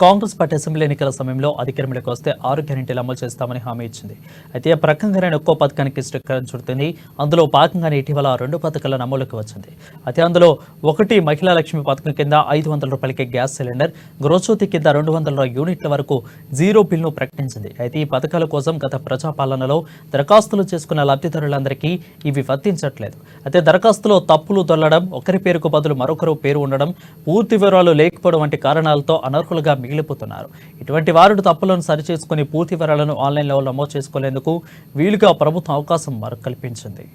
Congress party assembly ఎన్నికల సమయంలో అధికారంలోకి వస్తే 6 గ్యారెంటీలు అమలు చేస్తామని హామీ ఇచ్చింది. అయితే ఆ ప్రకంగానే ఒక్కో పథకానికి శ్రీకారం చుడుతుంది. అందులో భాగంగానే ఇటీవల 2 పథకాల అమలుకి వచ్చింది. అయితే అందులో ఒకటి మహిళా లక్ష్మి పథకం కింద 500 రూపాయలకి గ్యాస్ సిలిండర్, గృహజ్యోతి కింద 200 యూనిట్ల వరకు జీరో బిల్ను ప్రకటించింది. అయితే ఈ పథకాల కోసం గత ప్రజాపాలనలో దరఖాస్తులు చేసుకున్న లబ్ధిదారులందరికీ ఇవి వర్తించట్లేదు. అయితే దరఖాస్తులో తప్పులు దొల్లడం, ఒకరి పేరుకు బదులు మరొకరు పేరు ఉండడం, పూర్తి వివరాలు లేకపోవడం వంటి కారణాలతో అనర్హులుగా మిగిలిపోతున్నారు. ఇటువంటి వారు తప్పులను సరిచేసుకుని పూర్తి వివరాలను ఆన్లైన్లో నమోదు చేసుకునేందుకు వీలుగా ప్రభుత్వం అవకాశం కల్పించింది.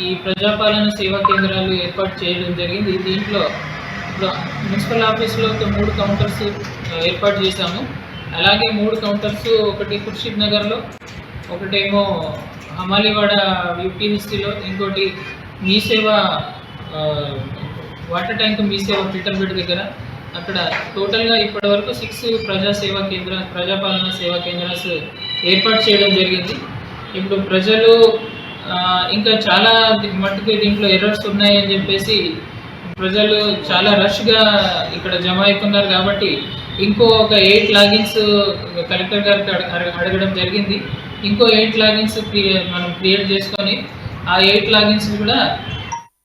ఈ ప్రజాపాలన సేవా కేంద్రాలు ఏర్పాటు చేయడం జరిగింది. దీంట్లో ఇప్పుడు మున్సిపల్ ఆఫీస్లో 3 కౌంటర్స్ ఏర్పాటు చేశాము. అలాగే 3 కౌంటర్స్, ఒకటి ఖుర్షీద్ నగర్లో, ఒకటేమో హమాలీవాడ యూపీఎస్సీలో, ఇంకోటి మీ సేవ వాటర్ ట్యాంక్ మీ సేవ పీటర్బెడ్ దగ్గర. అక్కడ టోటల్గా ఇప్పటివరకు 6 ప్రజాపాలన సేవా కేంద్రాలు ఏర్పాటు చేయడం జరిగింది. ఇప్పుడు ప్రజలు ఇంకా చాలా మట్టుకు దీంట్లో ఎర్రర్స్ ఉన్నాయని చెప్పేసి ప్రజలు చాలా రష్గా ఇక్కడ జమ అవుతున్నారు. కాబట్టి ఒక 8 లాగిన్స్ కలెక్టర్ గారికి అడగడం జరిగింది. 8 లాగిన్స్ మనం క్రియేట్ చేసుకొని ఆ 8 లాగిన్స్ కూడా